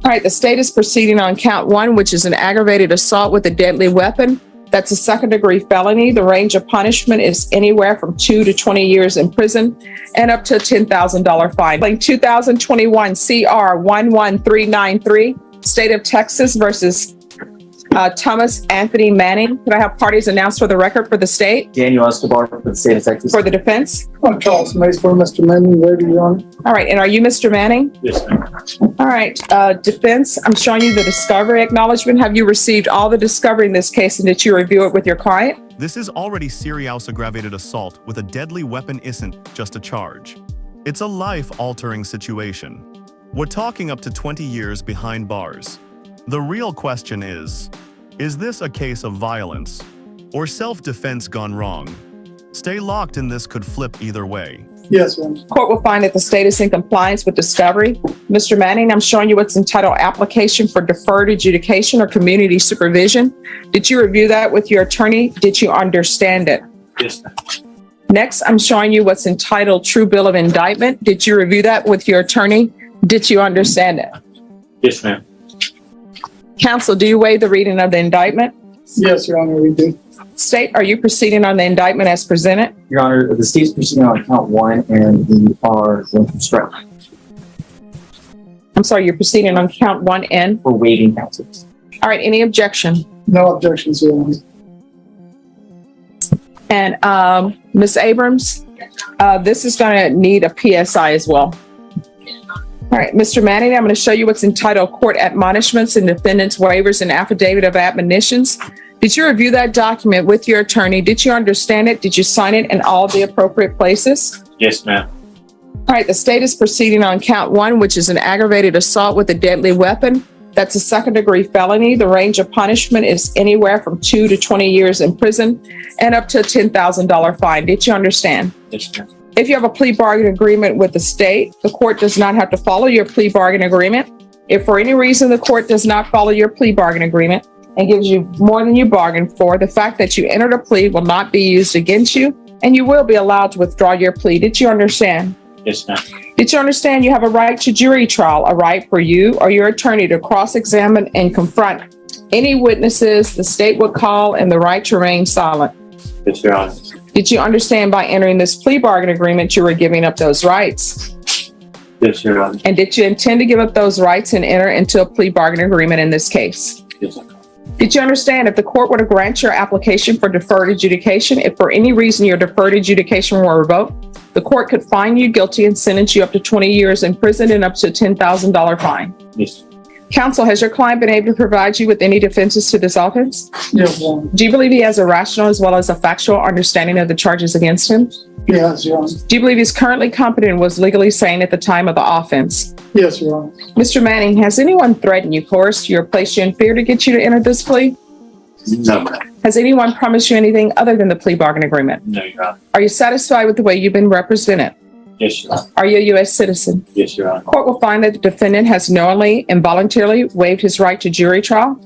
All right, the state is proceeding on count one, which is an aggravated assault with a deadly weapon. That's a second-degree felony. The range of punishment is anywhere from 2 to 20 years in prison and up to a $10,000 fine. 2021 CR 11393, State of Texas versus Thomas Anthony Manning. Could I have parties announced for the record for the state? Daniel Escobar for the state of Texas. For the defense? Charles Mace for Mr. Manning, ready, Your Honor. All right, and are you Mr. Manning? Yes, ma'am. All right, defense, I'm showing you the discovery acknowledgement. Have you received all the discovery in this case, and did you review it with your client? This is already serious aggravated assault with a deadly weapon isn't just a charge. It's a life-altering situation. We're talking up to 20 years behind bars. The real question is this a case of violence or self-defense gone wrong? Stay locked in, this could flip either way. Yes, Your Honor. Court will find that the state is in compliance with discovery. Mr. Manning, I'm showing you what's entitled Application for Deferred Adjudication or Community Supervision. Did you review that with your attorney? Did you understand it? Yes, ma'am. Next, I'm showing you what's entitled True Bill of Indictment. Did you review that with your attorney? Did you understand it? Yes, ma'am. Counsel, do you waive the reading of the indictment? Yes, Your Honor, we do. State, are you proceeding on the indictment as presented? Your Honor, the state's proceeding on count one and we are going to strike. I'm sorry, you're proceeding on count one and? For waiving counsel. All right, any objection? No objections, Your Honor. And Ms. Abrams, this is going to need a PSI as well. All right, Mr. Manning, I'm going to show you what's entitled Court Admonishments and Defendant's Waivers and Affidavit of Admonitions. Did you review that document with your attorney? Did you understand it? Did you sign it in all the appropriate places? Yes, ma'am. All right, the state is proceeding on count one, which is an aggravated assault with a deadly weapon. That's a second-degree felony. The range of punishment is anywhere from 2 to 20 years in prison and up to a $10,000 fine. Did you understand? Yes, ma'am. If you have a plea bargain agreement with the state, the court does not have to follow your plea bargain agreement. If for any reason the court does not follow your plea bargain agreement and gives you more than you bargained for, the fact that you entered a plea will not be used against you, and you will be allowed to withdraw your plea. Did you understand? Yes, ma'am. Did you understand you have a right to jury trial, a right for you or your attorney to cross-examine and confront any witnesses the state would call, and the right to remain silent? Yes, Your Honor. Did you understand by entering this plea bargain agreement you were giving up those rights? Yes, Your Honor. And did you intend to give up those rights and enter into a plea bargain agreement in this case? Yes, ma'am. Did you understand if the court were to grant your application for deferred adjudication, if for any reason your deferred adjudication were revoked, the court could find you guilty and sentence you up to 20 years in prison and up to a $10,000 fine? Yes. Counsel, has your client been able to provide you with any defenses to this offense? Yes, Your Honor. Do you believe he has a rational as well as a factual understanding of the charges against him? Yes, Your Honor. Do you believe he's currently competent and was legally sane at the time of the offense? Yes, Your Honor. Mr. Manning, has anyone threatened you, coerced you, or placed you in fear to get you to enter this plea? No, ma'am. Has anyone promised you anything other than the plea bargain agreement? No, Your Honor. Are you satisfied with the way you've been represented? Yes, Your Honor. Are you a U.S. citizen? Yes, Your Honor. Court will find that the defendant has knowingly and voluntarily waived his right to jury trial.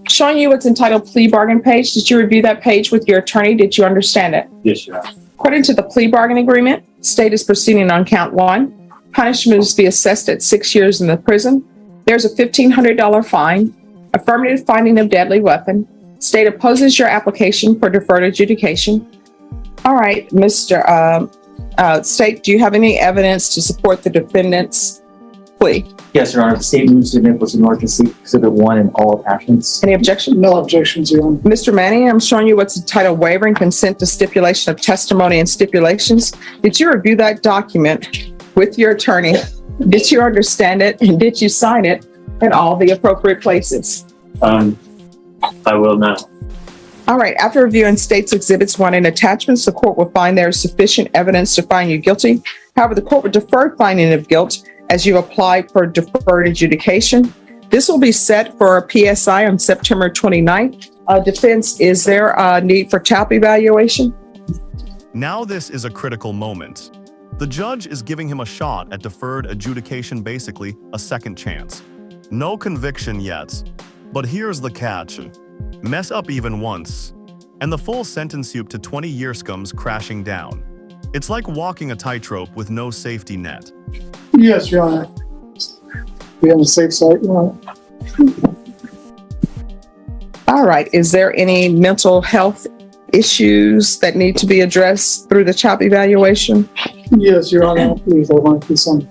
Showing you what's entitled plea bargain page. Did you review that page with your attorney? Did you understand it? Yes, Your Honor. According to the plea bargain agreement, state is proceeding on count one. Punishment is to be assessed at 6 years in the prison. There's a $1,500 fine, affirmative finding of deadly weapon. State opposes your application for deferred adjudication. All right, Mr. State, do you have any evidence to support the defendant's plea? Yes, Your Honor. The state moves to admit was North Exhibit 1 in all attachments. Any objection? No objections, Your Honor. Mr. Manning, I'm showing you what's entitled Waiver and Consent to Stipulation of Testimony and Stipulations. Did you review that document with your attorney? Did you understand it, and did you sign it in all the appropriate places? I will now. All right, after reviewing state's exhibits 1 and attachments, the court will find there is sufficient evidence to find you guilty. However, the court will defer finding of guilt as you apply for deferred adjudication. This will be set for a PSI on September 29th. Defense, is there a need for TAP evaluation? Now this is a critical moment. The judge is giving him a shot at deferred adjudication, basically a second chance. No conviction yet, but here's the catch. Mess up even once, and the full sentence you to 20 years comes crashing down. It's like walking a tightrope with no safety net. Yes, Your Honor. Be on the safe side, Your Honor. All right. Is there any mental health issues that need to be addressed through the CHOP evaluation? Yes, Your Honor, I believe there might be some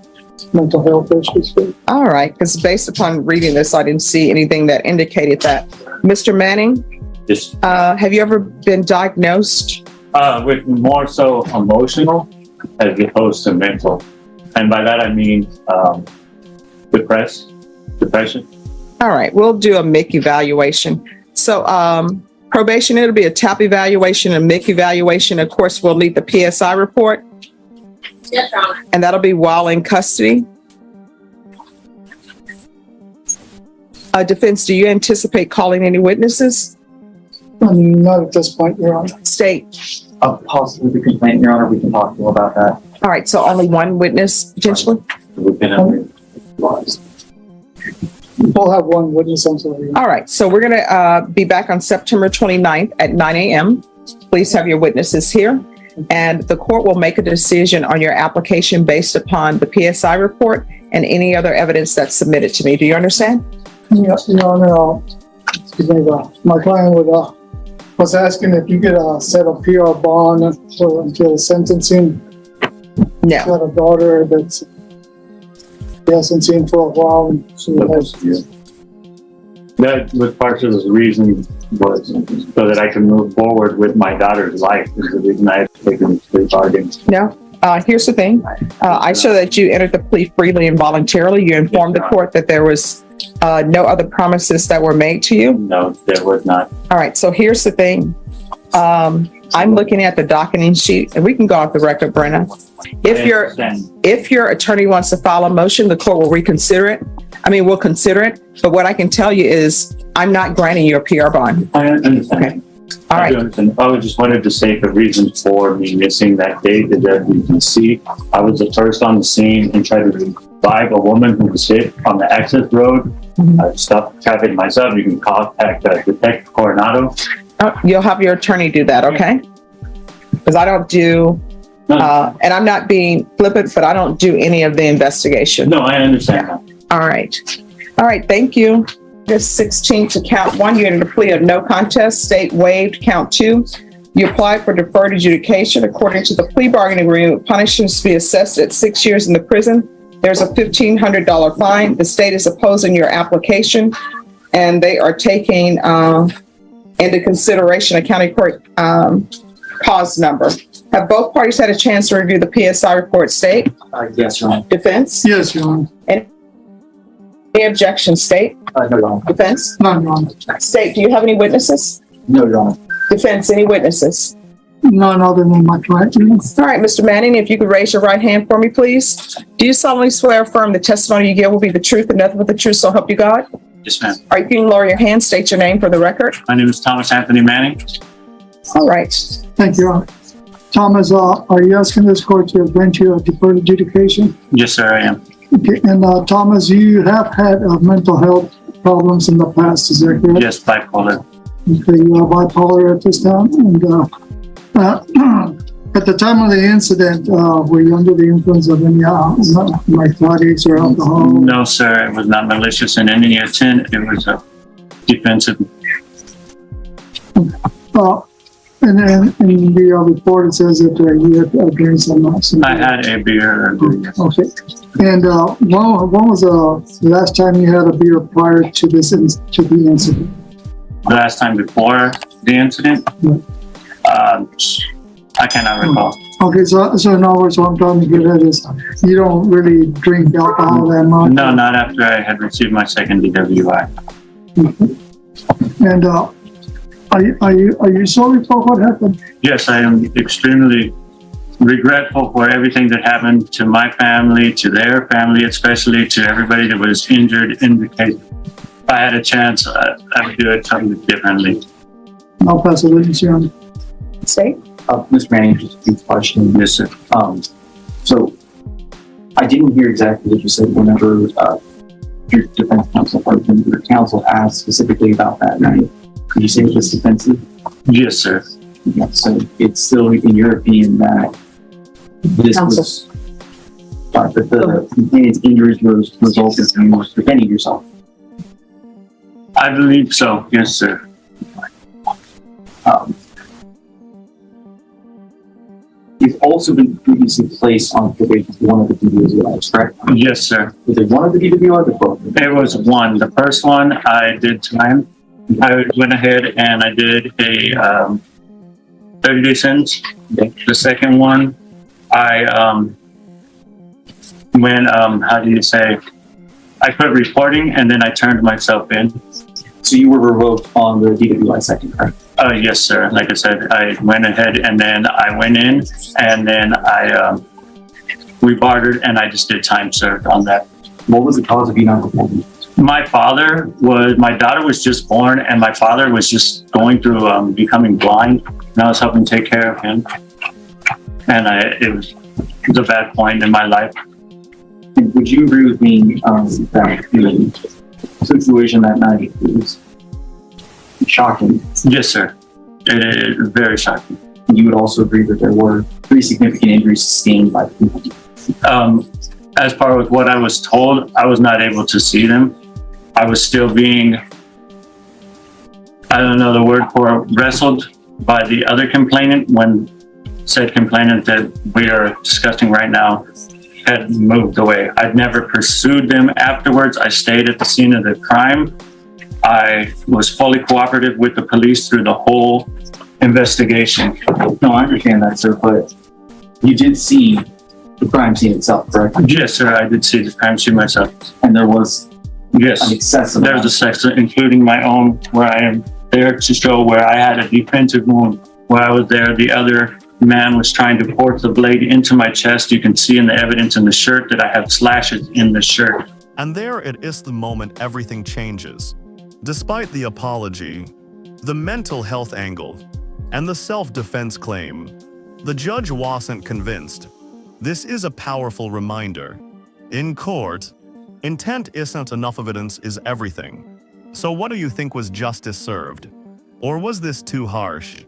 mental health issues. All right, because based upon reading this, I didn't see anything that indicated that. Mr. Manning, Just have you ever been diagnosed? with more so emotional as opposed to mental, and by that I mean depression. All right, we'll do a MIC evaluation. So probation, it'll be a TAP evaluation, a MIC evaluation. Of course, we'll need the PSI report. Yes, Your Honor. And that'll be while in custody. Defense, do you anticipate calling any witnesses? Not at this point, Your Honor. State. Possibly the complaint, Your Honor, we can talk to you about that. All right, so only one witness potentially? We've been advised. We'll have one witness until the All right, so we're gonna be back on September 29th at 9 a.m. Please have your witnesses here. And the court will make a decision on your application based upon the PSI report and any other evidence that's submitted to me. Do you understand? Yes, Your Honor, excuse me, my client was asking if you could set a PR bond until the sentencing. No. Got a daughter that's he hasn't seen for a while, and she has. That was part of the reason was so that I can move forward with my daughter's life. Is the reason I had taken the plea bargain. No. Here's the thing. I show that you entered the plea freely and voluntarily. You informed the court that there was no other promises that were made to you. No, there was not. All right. So here's the thing. I'm looking at the docketing sheet, and we can go off the record, Brenna. If your attorney wants to file a motion, the court will reconsider it. I mean, we'll consider it. But what I can tell you is I'm not granting you a PR bond. I understand. Okay. All right. I just wanted to say the reason for me missing that date is that you can see I was the first on the scene and tried to revive a woman who was hit on the access road. I stopped traffic myself. You can contact Detective Coronado. You'll have your attorney do that, okay? Because I don't do, and I'm not being flippant, but I don't do any of the investigation. No, I understand that. All right. All right, thank you. This 16 to count 1, you entered a plea of no contest, state waived count 2. You applied for deferred adjudication. According to the plea bargaining agreement, punishments to be assessed at 6 years in the prison. There's a $1,500 fine. The state is opposing your application, and they are taking into consideration a county court cause number. Have both parties had a chance to review the PSI report, state? Yes, Your Honor. Defense? Yes, Your Honor. Any objection, state? No, Your Honor. Defense? None, Your Honor. State, do you have any witnesses? No, Your Honor. Defense, any witnesses? None other than my client. Your Honor. All right, Mr. Manning, if you could raise your right hand for me, please. Do you solemnly swear or affirm the testimony you give will be the truth and nothing but the truth, so help you God? Yes, ma'am. All right, you can lower your hand, state your name for the record. My name is Thomas Anthony Manning. All right. Thank you, Your Honor. Thomas, are you asking this court to grant you a deferred adjudication? Yes, sir, I am. Okay, and Thomas, you have had mental health problems in the past, is that correct? Yes, bipolar. Okay, you are bipolar at this time, and at the time of the incident, were you under the influence of any narcotics or alcohol? No, sir, it was not malicious in any intent. It was a defensive. And then in the report, it says that you had drank some. I had a beer. Okay. And when was the last time you had a beer prior to this to the incident? The last time before the incident? I cannot recall. Okay, so in other words, what I'm trying to get at is you don't really drink alcohol that much? No, not after I had received my second DWI. And are you sorry for what happened? Yes, I am extremely regretful for everything that happened to my family, to their family, especially to everybody that was injured in the case. If I had a chance, I would do it something differently. I'll pass the witness, Your Honor. State? Mr. Manning, just a few questions. Yes, sir. So I didn't hear exactly what you said whenever your defense counsel or your counsel asked specifically about that night. Could you say it was defensive? Yes, sir. Yeah, so it's still, in your opinion, that this was that the complainant's injuries was resulted from you defending yourself. I believe so. Yes, sir. You've also been previously placed on probation for one of the DWIs, correct? Yes, sir. Was it one of the DWIs or both? It was one. The first one I did time. I went ahead and I did a 30-day sentence. The second one, I I quit reporting and then I turned myself in. So you were revoked on the DWI second, correct? Yes, sir. Like I said, I went ahead and then I went in and then we bartered and I just did time served on that. What was the cause of you not reporting? My daughter was just born and my father was just going through becoming blind and I was helping take care of him. And it was a bad point in my life. And would you agree with me that the situation that night was shocking? Yes, sir. It is very shocking. And you would also agree that there were 3 significant injuries sustained by the people? As far as what I was told, I was not able to see them. I was still being, I don't know the word for it, wrestled by the other complainant when said complainant that we are discussing right now had moved away. I'd never pursued them afterwards. I stayed at the scene of the crime. I was fully cooperative with the police through the whole investigation. No, I understand that, sir, but you did see the crime scene itself, correct? Yes, sir, I did see the crime scene myself. And there was Yes, an excessive there's a section, including my own, where I am there to show where I had a defensive wound. Where I was there, the other man was trying to force the blade into my chest. You can see in the evidence in the shirt that I have slashes in the shirt. And there it is the moment everything changes. Despite the apology, the mental health angle, and the self-defense claim, the judge wasn't convinced. This is a powerful reminder. In court, intent isn't enough evidence is everything. So what do you think was justice served? Or was this too harsh?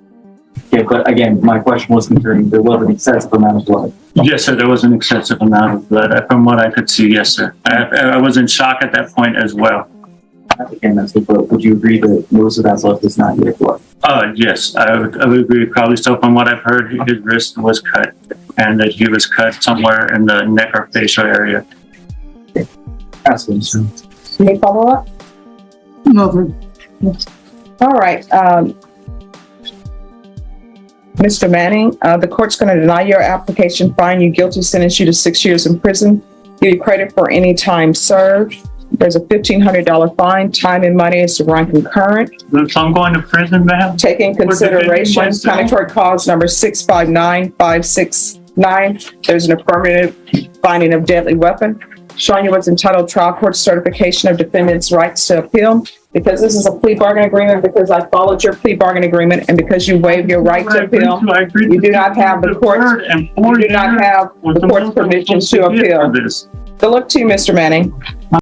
Yeah, but again, my question was concerning there was an excessive amount of blood. Yes, sir, there was an excessive amount of blood. From what I could see, yes, sir. I was in shock at that point as well. Again, that's the blood. Would you agree that most of that blood is not your blood? Yes, I would agree. Probably so. From what I've heard, his wrist was cut and that he was cut somewhere in the neck or facial area. Absolutely, sir. Any follow-up? Nothing. All right. Mr. Manning, the court's going to deny your application, find you guilty, sentence you to 6 years in prison, give you credit for any time served. There's a $1,500 fine. Time and money is to run concurrent. So I'm going to prison, ma'am? Taking consideration myself. County Court Cause number 659569. There's an affirmative finding of deadly weapon. Showing you what's entitled trial court certification of defendant's rights to appeal. Because this is a plea bargain agreement, because I followed your plea bargain agreement, and because you waived your right to appeal, you do not have the court's permission to appeal. So look to you, Mr. Manning.